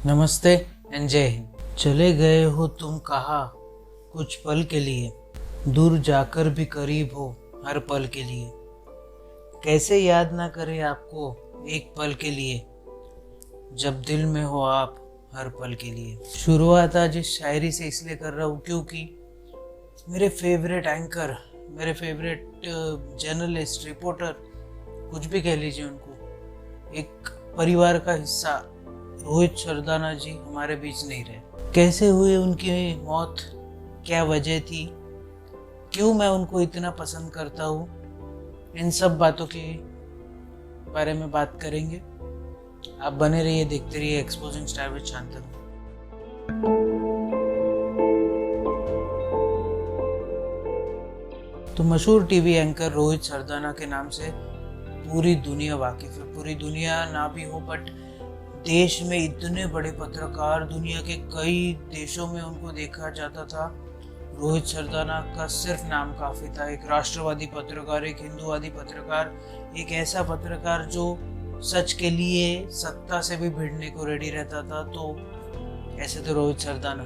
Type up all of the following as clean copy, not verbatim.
नमस्ते एंड जय हिंद। चले गए हो तुम कहाँ कुछ पल के लिए, दूर जाकर भी करीब हो हर पल के लिए। कैसे याद ना करें आपको एक पल के लिए, जब दिल में हो आप हर पल के लिए। शुरुआत आज इस शायरी से इसलिए कर रहा हूँ क्योंकि मेरे फेवरेट एंकर, मेरे फेवरेट जर्नलिस्ट, रिपोर्टर, कुछ भी कह लीजिए उनको, एक परिवार का हिस्सा रोहित सरदाना जी हमारे बीच नहीं रहे। कैसे हुई उनकी मौत, क्या वजह थी, क्यों मैं उनको इतना पसंद करता हूँ, इन सब बातों के बारे में बात करेंगे। आप बने रहिए, देखते रहिए एक्सपोजिंग स्टार विद शांतनु। तो मशहूर टीवी एंकर रोहित सरदाना के नाम से पूरी दुनिया वाकिफ है। पूरी दुनिया ना भी हो, बट देश में इतने बड़े पत्रकार, दुनिया के कई देशों में उनको देखा जाता था। रोहित सरदाना का सिर्फ नाम काफी था। एक राष्ट्रवादी पत्रकार, एक हिंदूवादी पत्रकार, एक ऐसा पत्रकार जो सच के लिए सत्ता से भी भिड़ने को रेडी रहता था। तो ऐसे थे रोहित सरदाना।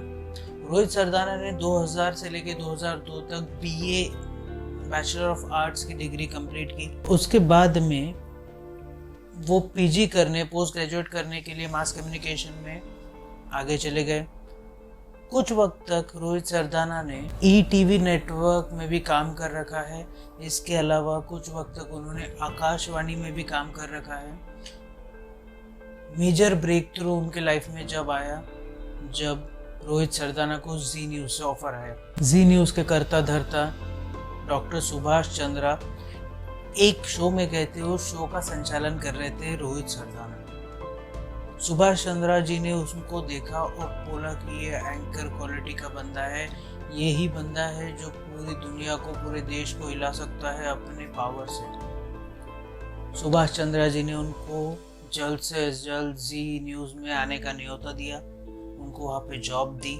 रोहित सरदाना ने 2000 से लेकर 2002 तक बीए, बैचलर ऑफ आर्ट्स की डिग्री कंप्लीट की। उसके बाद में वो पीजी करने, पोस्ट ग्रेजुएट करने के लिए मास कम्युनिकेशन में आगे चले गए। कुछ वक्त तक रोहित सरदाना ने ईटीवी नेटवर्क में भी काम कर रखा है। इसके अलावा कुछ वक्त तक उन्होंने आकाशवाणी में भी काम कर रखा है। मेजर ब्रेक थ्रू उनके लाइफ में जब आया, जब रोहित सरदाना को जी न्यूज से ऑफर आया। जी न्यूज के करता धरता डॉक्टर सुभाष चंद्रा एक शो में गए थे। उस शो का संचालन कर रहे थे रोहित सरदाना। सुभाष चंद्रा जी ने उसको देखा और बोला कि ये एंकर क्वालिटी का बंदा है, यही बंदा है जो पूरी दुनिया को, पूरे देश को हिला सकता है अपने पावर से। सुभाष चंद्रा जी ने उनको जल्द से जल्द जी न्यूज़ में आने का न्योता दिया, उनको वहाँ पे जॉब दी।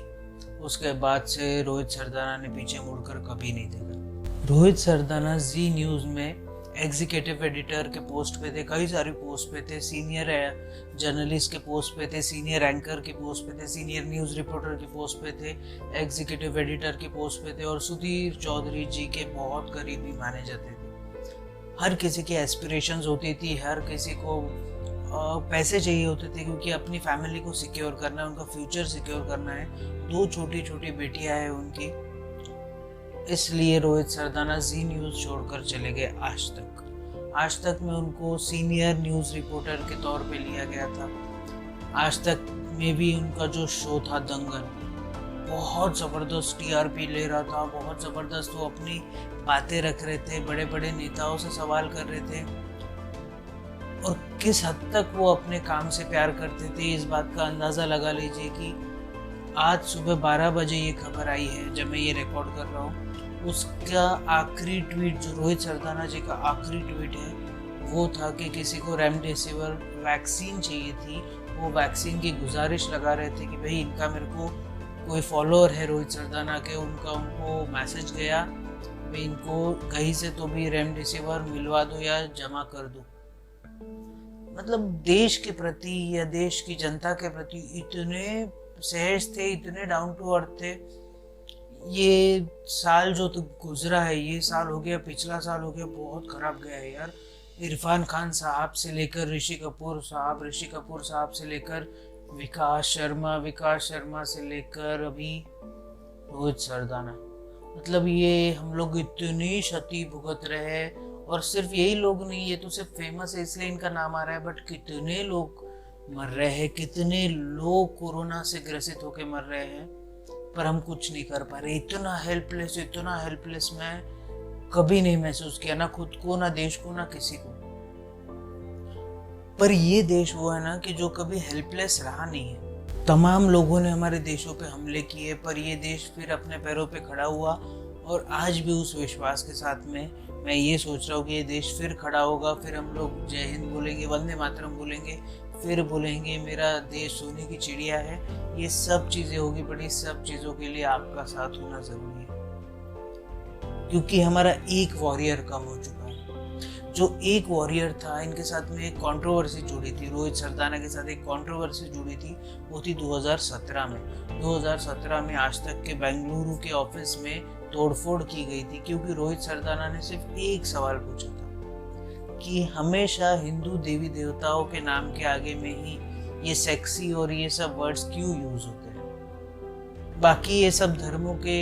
उसके बाद से रोहित सरदाना ने पीछे मुड़कर कभी नहीं देखा। रोहित सरदाना जी न्यूज़ में एग्जीक्यूटिव एडिटर के पोस्ट पे थे, कई सारी पोस्ट पे थे, सीनियर जर्नलिस्ट के पोस्ट पे थे, सीनियर एंकर की पोस्ट पे थे, सीनियर न्यूज़ रिपोर्टर की पोस्ट पे थे, एग्जीक्यूटिव एडिटर की पोस्ट पे थे और सुधीर चौधरी जी के बहुत करीबी माने जाते थे। हर किसी की एस्पिरेशंस होती थी, हर किसी को पैसे चाहिए होते थे क्योंकि अपनी फैमिली को सिक्योर करना है, उनका फ्यूचर सिक्योर करना है। 2 छोटी छोटी बेटियां हैं उनकी, इसलिए रोहित सरदाना जी न्यूज़ छोड़कर चले गए आज तक। आज तक में उनको सीनियर न्यूज़ रिपोर्टर के तौर पे लिया गया था। आज तक में भी उनका जो शो था दंगल, बहुत ज़बरदस्त टीआरपी ले रहा था, बहुत ज़बरदस्त वो अपनी बातें रख रहे थे, बड़े बड़े नेताओं से सवाल कर रहे थे। और किस हद तक वो अपने काम से प्यार करते थे, इस बात का अंदाज़ा लगा लीजिए कि आज सुबह 12 बजे ये खबर आई है जब मैं ये रिकॉर्ड कर रहा हूँ। उसका आखिरी ट्वीट, जो रोहित सरदाना जी का आखिरी ट्वीट है, वो था कि किसी को रेमडेसिविर वैक्सीन चाहिए थी। वो वैक्सीन की गुजारिश लगा रहे थे कि भाई इनका, मेरे को कोई फॉलोअर है रोहित सरदाना के, उनको मैसेज गया, भाई इनको कहीं से तो भी रेमडेसिविर मिलवा दो या जमा कर दो। मतलब देश के प्रति या देश की जनता के प्रति इतने सहज थे, इतने डाउन टू अर्थ थे। ये साल जो तो गुजरा है, ये साल हो गया, पिछला साल हो गया, बहुत खराब गया है यार। इरफान खान साहब से लेकर ऋषि कपूर साहब से लेकर विकास शर्मा से लेकर अभी रोहित सरदाना, मतलब ये हम लोग इतनी क्षति भुगत रहे हैं। और सिर्फ यही लोग नहीं, ये तो सिर्फ फेमस है इसलिए इनका नाम आ रहा है, बट कितने लोग मर रहे हैं, कितने लोग कोरोना से ग्रसित होकर मर रहे हैं, पर हम कुछ नहीं कर पा रहे। इतना हेल्पलेस मैं कभी नहीं महसूस किया, ना खुद को, ना देश को, ना किसी को। पर ये देश वो है ना कि जो कभी हेल्पलेस रहा नहीं है। तमाम लोगों ने हमारे देशों पे हमले किए, पर ये देश फिर अपने पैरों पे खड़ा हुआ। और आज भी उस विश्वास के साथ में मैं ये सोच रहा हूँ कि ये देश फिर खड़ा होगा। फिर हम लोग जय हिंद बोलेंगे, वंदे मातरम बोलेंगे, फिर बोलेंगे मेरा देश सोने की चिड़िया है। ये सब चीज़ें होगी, बट इस सब चीज़ों के लिए आपका साथ होना ज़रूरी है, क्योंकि हमारा एक वॉरियर कम हो चुका है। जो एक वॉरियर था, इनके साथ में एक कंट्रोवर्सी जुड़ी थी, रोहित सरदाना के साथ एक कंट्रोवर्सी जुड़ी थी, वो थी 2017 में। 2017 में आज तक के बेंगलुरु के ऑफिस में तोड़फोड़ की गई थी, क्योंकि रोहित सरदाना ने सिर्फ एक सवाल पूछा था कि हमेशा हिंदू देवी देवताओं के नाम के आगे में ही ये सेक्सी और ये सब वर्ड्स क्यों यूज होते हैं, बाकी ये सब धर्मों के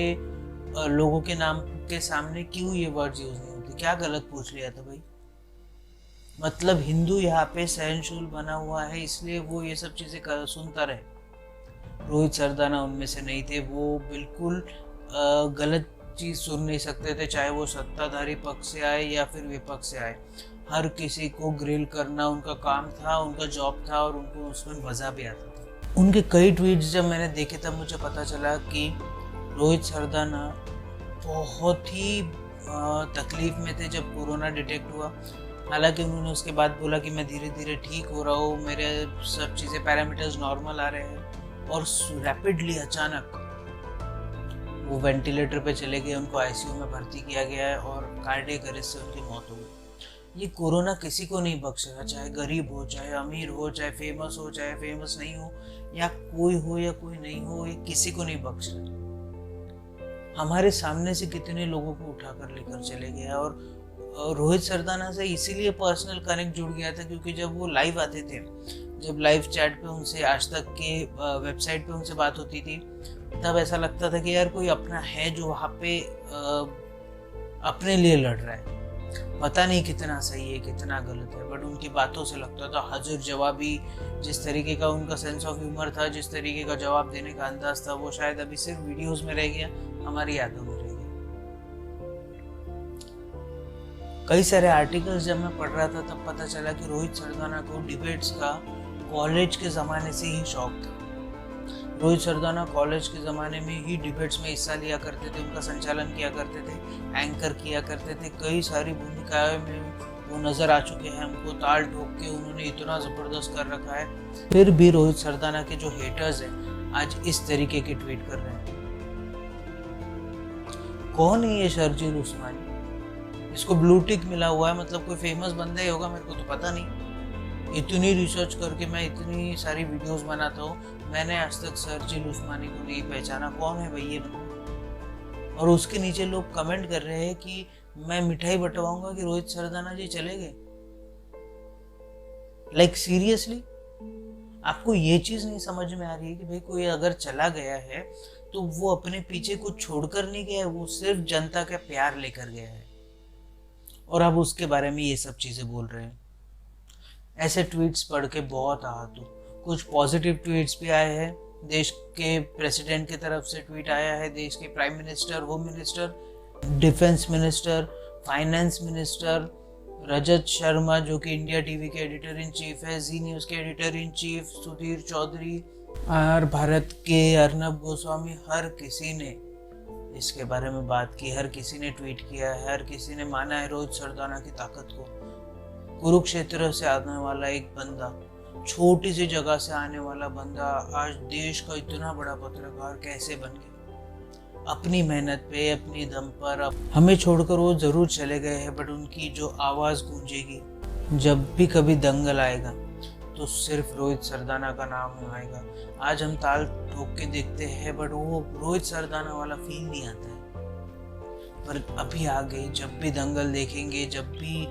लोगों के नाम के सामने क्यों ये वर्ड्स यूज नहीं होते। क्या गलत पूछ लिया था भाई? मतलब हिंदू यहाँ पे सहनशील बना हुआ है, इसलिए वो ये सब चीजें सुनता रहे। रोहित सरदाना उनमें से नहीं थे, वो बिल्कुल गलत चीज सुन नहीं सकते थे, चाहे वो सत्ताधारी पक्ष से आए या फिर विपक्ष से आए। हर किसी को ग्रिल करना उनका काम था, उनका जॉब था, और उनको उसमें मजा भी आता था। उनके कई ट्वीट्स जब मैंने देखे तब मुझे पता चला कि रोहित सरदाना बहुत ही तकलीफ में थे जब कोरोना डिटेक्ट हुआ। हालांकि उन्होंने उसके बाद बोला कि मैं धीरे धीरे ठीक हो रहा हूँ, मेरे सब चीज़ें पैरामीटर्स नॉर्मल आ रहे हैं, और रैपिडली अचानक वो वेंटिलेटर पे चले गए, उनको आईसीयू में भर्ती किया गया है और कार्डियक अरेस्ट से उनकी मौत हो गई। ये कोरोना किसी को नहीं बख्शेगा, चाहे गरीब हो, चाहे अमीर हो, चाहे फेमस हो, चाहे फेमस नहीं हो, या कोई नहीं हो, ये किसी को नहीं बख्श रहा। हमारे सामने से कितने लोगों को उठाकर लेकर चले गया। और रोहित सरदाना से इसीलिए पर्सनल कनेक्ट जुड़ गया था क्योंकि जब वो लाइव आते थे, जब लाइव चैट पे उनसे, आज तक के वेबसाइट पे उनसे बात होती थी, तब ऐसा लगता था कि यार कोई अपना है जो वहाँ पे अपने लिए लड़ रहा है। पता नहीं कितना सही है कितना गलत है, बट उनकी बातों से लगता था हाजिर जवाबी। जिस तरीके का उनका सेंस ऑफ ह्यूमर था, जिस तरीके का जवाब देने का अंदाज था, वो शायद अभी सिर्फ वीडियोस में रह गया, हमारी यादों में रह गया। कई सारे आर्टिकल्स जब मैं पढ़ रहा था तब पता चला कि रोहित सरदाना को डिबेट्स का कॉलेज के ज़माने से ही शौक था। रोहित सरदाना कॉलेज के ज़माने में ही डिबेट्स में हिस्सा लिया करते थे, उनका संचालन किया करते थे, एंकर किया करते थे। कई सारी भूमिकाएं में वो नज़र आ चुके हैं, हमको ताल ठोक के उन्होंने इतना ज़बरदस्त कर रखा है। फिर भी रोहित सरदाना के जो हेटर्स हैं आज इस तरीके के ट्वीट कर रहे हैं। कौन है ये शर्जील उस्मानी? इसको ब्लू टिक मिला हुआ है, मतलब कोई फेमस बंदा ही होगा, मेरे को तो पता नहीं। इतनी रिसर्च करके मैं इतनी सारी वीडियोस बनाता हूँ, मैंने आज तक शर्जील उस्मानी को नहीं पहचाना। कौन है भाई ये बंदा? और उसके नीचे लोग कमेंट कर रहे हैं कि मैं मिठाई बंटवाऊंगा कि रोहित सरदाना जी चले गए। लाइक सीरियसली, आपको ये चीज नहीं समझ में आ रही है कि भाई कोई अगर चला गया है तो वो अपने पीछे कुछ छोड़कर नहीं गया है, वो सिर्फ जनता का प्यार लेकर गया है, और अब उसके बारे में ये सब चीजें बोल रहे हैं। ऐसे ट्वीट्स पढ़ के बहुत आहत हूँ। कुछ पॉजिटिव ट्वीट्स भी आए हैं, देश के प्रेसिडेंट की तरफ से ट्वीट आया है, देश के prime minister, home minister, defence minister, finance minister, Rajat Sharma जो कि इंडिया टीवी के एडिटर इन चीफ है, जी न्यूज़ के editor in chief Sudhir Chaudhary, और भारत के अर्नब गोस्वामी, हर किसी ने इसके बारे में बात की, हर किसी ने ट्वीट किया है, हर किसी ने माना है रोहित सरदाना की ताकत को। कुरुक्षेत्र से आने वाला एक बंदा, छोटी सी जगह से आने वाला बंदा, आज देश का इतना बड़ा पत्रकार कैसे बन गया? अपनी मेहनत पे, अपनी दम पर। हमें छोड़कर वो जरूर चले गए हैं, बट उनकी जो आवाज़ गूंजेगी जब भी कभी दंगल आएगा तो सिर्फ रोहित सरदाना का नाम आएगा। आज हम ताल ठोक के देखते हैं, बट वो रोहित सरदाना वाला फील नहीं आता है। पर अभी आगे जब भी दंगल देखेंगे, जब भी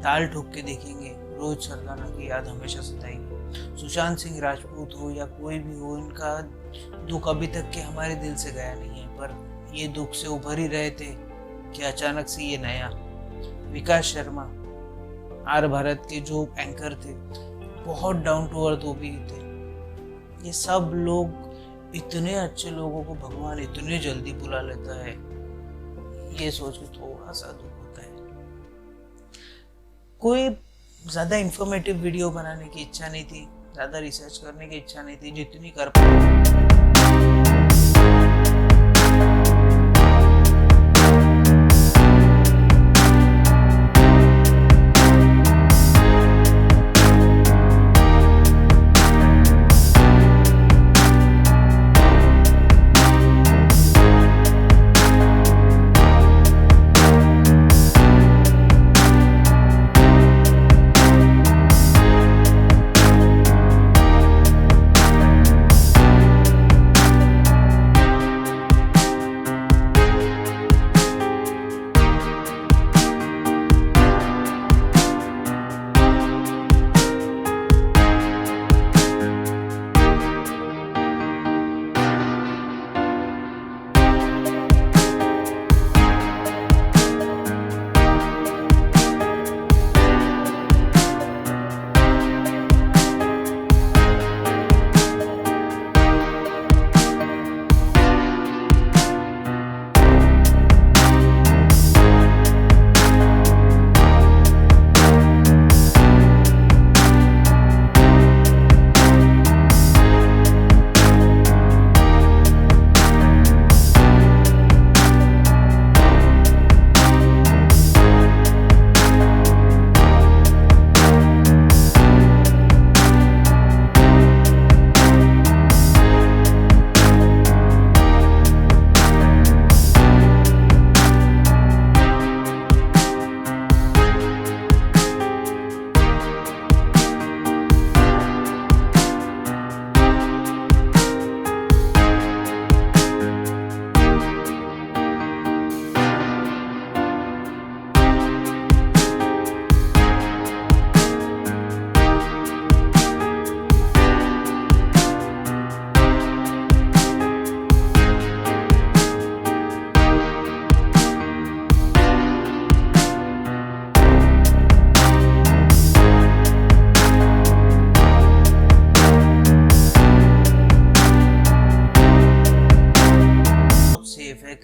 ताल ठोक के देखेंगे, रोहित सरदाना की याद हमेशा सताएगी। सुशांत सिंह राजपूत हो या कोई भी हो, इनका दुख अभी तक के हमारे दिल से गया नहीं है, पर ये दुख से उभर ही रहे थे कि अचानक से ये नया। विकास शर्मा, आर भारत के जो एंकर थे, बहुत डाउन टू अर्थ वो भी थे। ये सब लोग, इतने अच्छे लोगों को भगवान इतने जल्दी बुला लेता है, ये सोच के थोड़ा सा दुख होता है। कोई ज़्यादा इंफॉर्मेटिव वीडियो बनाने की इच्छा नहीं थी, ज़्यादा रिसर्च करने की इच्छा नहीं थी, जितनी कर पाए।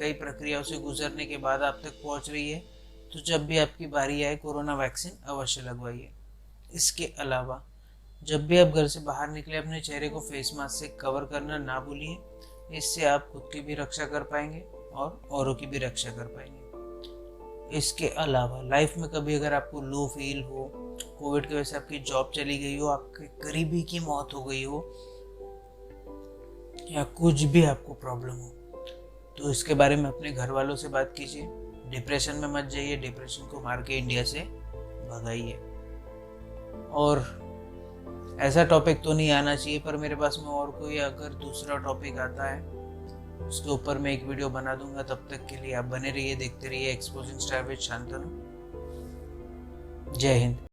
कई प्रक्रियाओं से गुजरने के बाद आप तक पहुंच रही है, तो जब भी आपकी बारी आए कोरोना वैक्सीन अवश्य लगवाइए। इसके अलावा जब भी आप घर से बाहर निकले अपने चेहरे को फेस मास्क से कवर करना ना भूलिए। इससे आप खुद की भी रक्षा कर पाएंगे और औरों की भी रक्षा कर पाएंगे। इसके अलावा लाइफ में कभी अगर आपको लो फील हो, कोविड की वजह से आपकी जॉब चली गई हो, आपके करीबी की मौत हो गई हो, या कुछ भी आपको प्रॉब्लम हो, तो इसके बारे में अपने घर वालों से बात कीजिए। डिप्रेशन में मत जाइए, डिप्रेशन को मार के इंडिया से भगाइए। और ऐसा टॉपिक तो नहीं आना चाहिए, पर मेरे पास में और कोई अगर दूसरा टॉपिक आता है उसके ऊपर मैं एक वीडियो बना दूंगा। तब तक के लिए आप बने रहिए, देखते रहिए एक्सपोजिंग स्टार विद शांतनु। जय हिंद।